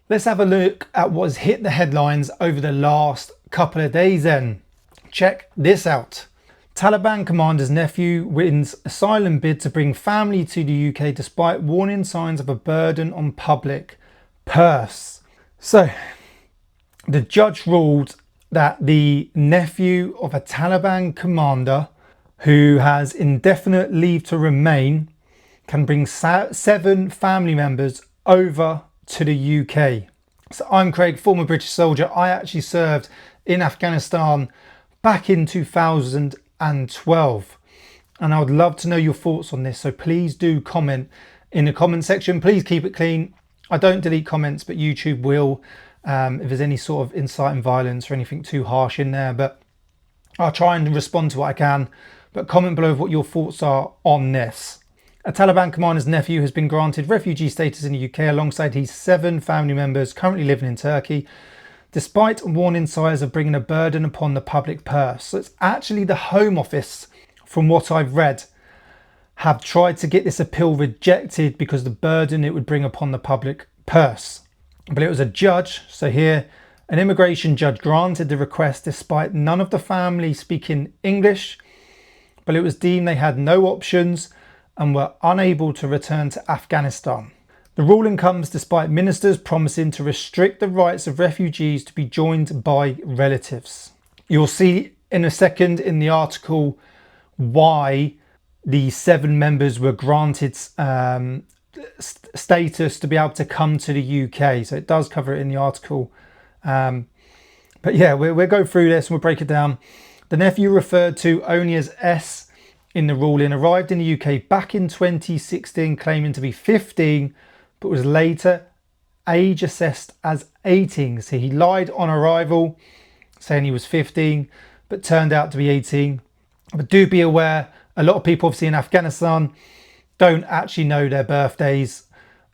Let's have a look at what's hit the headlines over the last couple of days then. Check this out. Taliban commander's nephew wins asylum bid to bring family to the UK despite warning signs of a burden on public purse. So, the judge ruled that the nephew of a Taliban commander who has indefinite leave to remain can bring 7 family members over to the UK. So I'm Craig, former British soldier. I actually served in Afghanistan back in 2012. And I would love to know your thoughts on this. So please do comment in the comment section. Please keep it clean. I don't delete comments, but YouTube will. If there's any sort of incite and violence or anything too harsh in there, but I'll try and respond to what I can. But comment below what your thoughts are on this. A Taliban commander's nephew has been granted refugee status in the UK alongside his 7 family members currently living in Turkey, despite warning signs of bringing a burden upon the public purse. So it's actually the Home Office, from what I've read, have tried to get this appeal rejected because the burden it would bring upon the public purse. But it was a judge, so here an immigration judge granted the request despite none of the family speaking English, but it was deemed they had no options and were unable to return to Afghanistan. The ruling comes despite ministers promising to restrict the rights of refugees to be joined by relatives. You'll see in a second in the article why the 7 members were granted status to be able to come to the UK. So it does cover it in the article. But yeah, we'll go through this and we'll break it down. The nephew, referred to only as S in the ruling, arrived in the UK back in 2016 claiming to be 15, but was later age assessed as 18. So he lied on arrival saying he was 15, but turned out to be 18. But do be aware, a lot of people obviously in Afghanistan don't actually know their birthdays.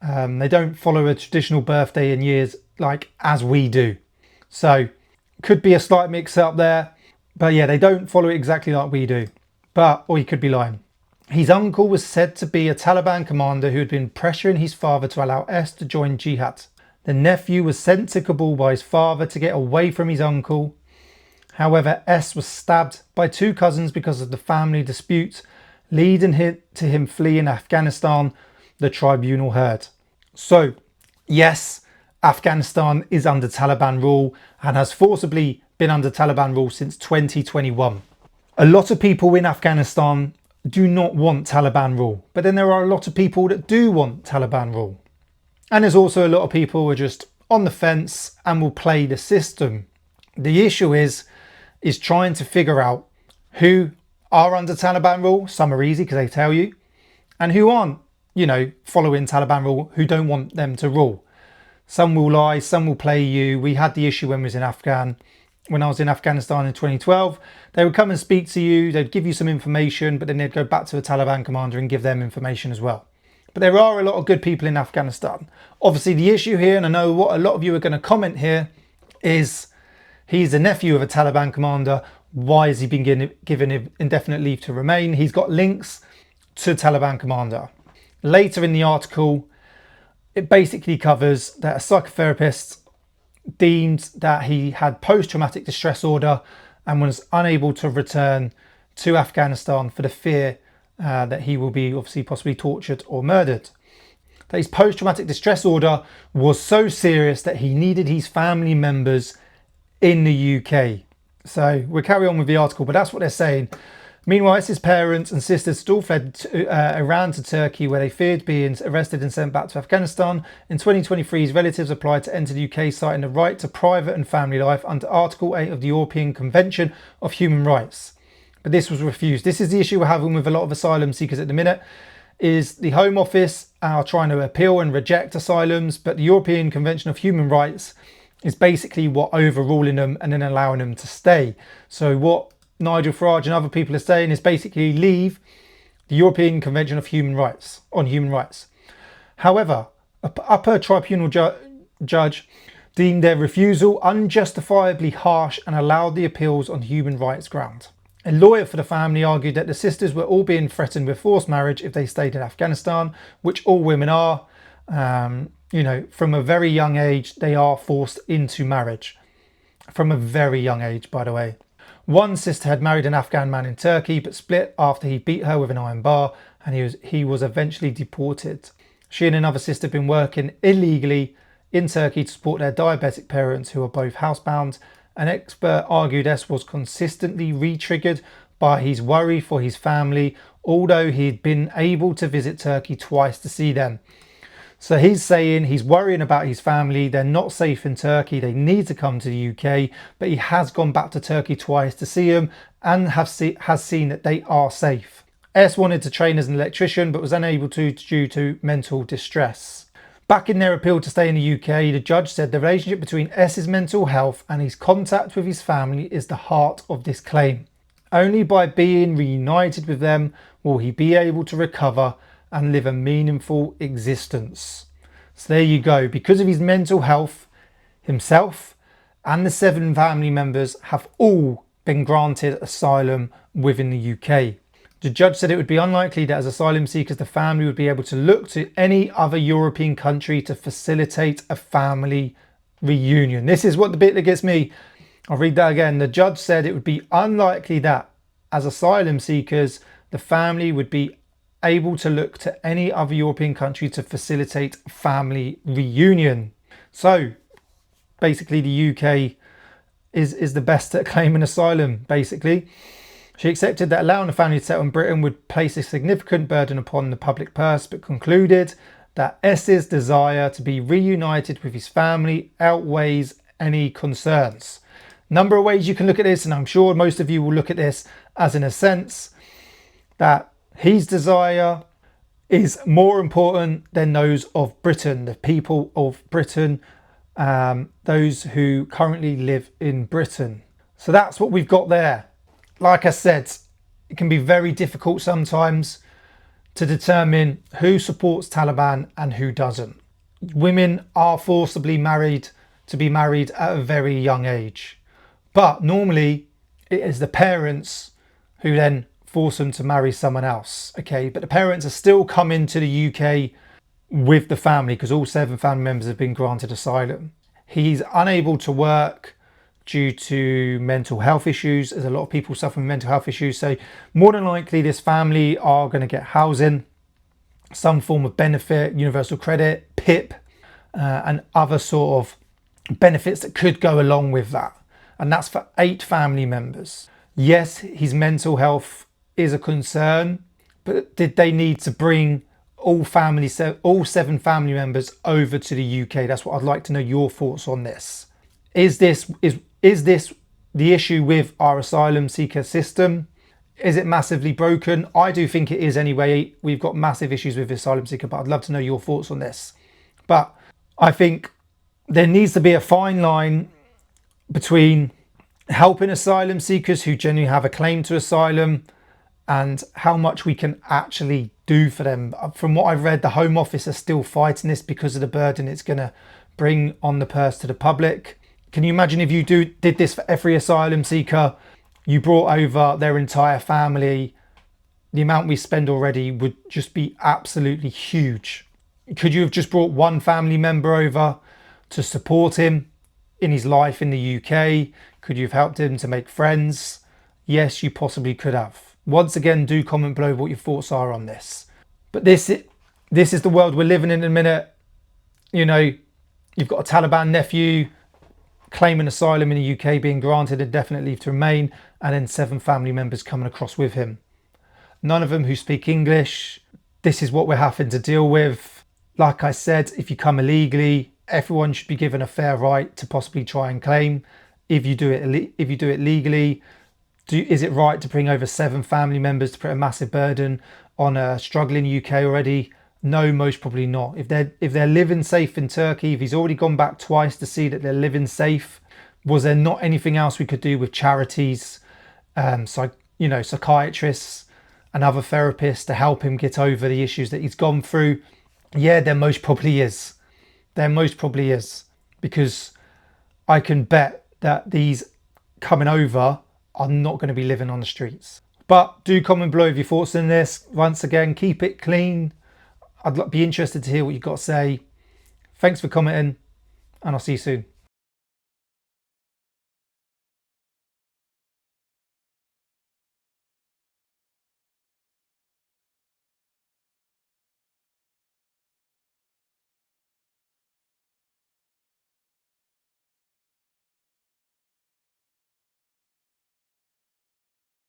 They don't follow a traditional birthday in years like as we do. So could be a slight mix up there. But yeah, they don't follow it exactly like we do. Or he could be lying. His uncle was said to be a Taliban commander who had been pressuring his father to allow S to join jihad. The nephew was sent to Kabul by his father to get away from his uncle. However, S was stabbed by 2 cousins because of the family dispute, leading to him fleeing Afghanistan, the tribunal heard. So, yes, Afghanistan is under Taliban rule and has forcibly been under Taliban rule since 2021. A lot of people in Afghanistan do not want Taliban rule, but then there are a lot of people that do want Taliban rule. And there's also a lot of people who are just on the fence and will play the system. The issue is trying to figure out who are under Taliban rule. Some are easy because they tell you, and who aren't, following Taliban rule, who don't want them to rule. Some will lie, some will play you. We had the issue when I was in Afghanistan in 2012. They would come and speak to you, they'd give you some information, but then they'd go back to a Taliban commander and give them information as well. But there are a lot of good people in Afghanistan. Obviously the issue here, and I know what a lot of you are going to comment here, is he's the nephew of a Taliban commander. Why has he been given indefinite leave to remain? He's got links to Taliban commander. Later in the article, it basically covers that a psychotherapist deemed that he had post-traumatic distress order and was unable to return to Afghanistan for the fear that he will be obviously possibly tortured or murdered. That his post-traumatic distress order was so serious that he needed his family members in the UK. So we'll carry on with the article, but that's what they're saying. Meanwhile, his parents and sisters still fled Iran to Turkey, where they feared being arrested and sent back to Afghanistan. In 2023, his relatives applied to enter the UK, citing the right to private and family life under Article 8 of the European Convention of Human Rights. But this was refused. This is the issue we're having with a lot of asylum seekers at the minute, is the Home Office are trying to appeal and reject asylums, but the European Convention of Human Rights is basically what overruling them and then allowing them to stay. So what Nigel Farage and other people are saying is basically leave the European Convention of Human Rights on human rights. However, a upper tribunal judge deemed their refusal unjustifiably harsh and allowed the appeals on human rights ground. A lawyer for the family argued that the sisters were all being threatened with forced marriage if they stayed in Afghanistan, which all women are. from a very young age, they are forced into marriage. From a very young age, by the way. One sister had married an Afghan man in Turkey, but split after he beat her with an iron bar, and he was eventually deported. She and another sister had been working illegally in Turkey to support their diabetic parents who are both housebound. An expert argued S was consistently re-triggered by his worry for his family, although he'd been able to visit Turkey twice to see them. So he's saying he's worrying about his family. They're not safe in Turkey. They need to come to the UK, but he has gone back to Turkey twice to see them and has seen that they are safe. S wanted to train as an electrician, but was unable to due to mental distress. Back in their appeal to stay in the UK, the judge said the relationship between S's mental health and his contact with his family is the heart of this claim. Only by being reunited with them will he be able to recover and live a meaningful existence. So there you go. Because of his mental health, himself and the 7 family members have all been granted asylum within the UK. The judge said it would be unlikely that as asylum seekers, the family would be able to look to any other European country to facilitate a family reunion. This is what the bit that gets me. I'll read that again. The judge said it would be unlikely that as asylum seekers, the family would be able to look to any other European country to facilitate family reunion. So basically the UK is the best at claiming asylum, basically. She accepted that allowing the family to settle in Britain would place a significant burden upon the public purse, but concluded that S's desire to be reunited with his family outweighs any concerns. Number of ways you can look at this, and I'm sure most of you will look at this as in a sense that his desire is more important than those of Britain, the people of Britain, those who currently live in Britain. So that's what we've got there. Like I said, it can be very difficult sometimes to determine who supports Taliban and who doesn't. Women are forcibly married to be married at a very young age. But normally it is the parents who then force them to marry someone else. Okay, but the parents are still coming to the UK with the family because all 7 family members have been granted asylum. He's unable to work due to mental health issues. There's a lot of people suffering mental health issues. So more than likely this family are going to get housing, some form of benefit, universal credit, PIP, and other sort of benefits that could go along with that. And that's for 8 family members. Yes, his mental health is a concern, but did they need to bring all 7 family members over to the UK? That's what I'd like to know your thoughts on this. Is this the issue with our asylum seeker system? Is it massively broken? I do think it is anyway. We've got massive issues with asylum seeker, but I'd love to know your thoughts on this. But I think there needs to be a fine line between helping asylum seekers who genuinely have a claim to asylum and how much we can actually do for them. From what I've read, the Home Office are still fighting this because of the burden it's going to bring on the purse to the public. Can you imagine if you did this for every asylum seeker, you brought over their entire family, the amount we spend already would just be absolutely huge. Could you have just brought one family member over to support him in his life in the UK? Could you have helped him to make friends? Yes, you possibly could have. Once again, do comment below what your thoughts are on this. But this is the world we're living in a minute. You know, you've got a Taliban nephew claiming asylum in the UK, being granted indefinite leave to remain, and then 7 family members coming across with him. None of them who speak English. This is what we're having to deal with. Like I said, if you come illegally, everyone should be given a fair right to possibly try and claim. If you do it legally, is it right to bring over 7 family members to put a massive burden on a struggling UK already? No, most probably not. If they're living safe in Turkey, if he's already gone back twice to see that they're living safe, was there not anything else we could do with charities, psychiatrists and other therapists to help him get over the issues that he's gone through? Yeah, there most probably is. There most probably is, because I can bet that these coming over are not going to be living on the streets. But do comment below your thoughts on this. Once again, keep it clean. I'd be interested to hear what you've got to say. Thanks for commenting, and I'll see you soon.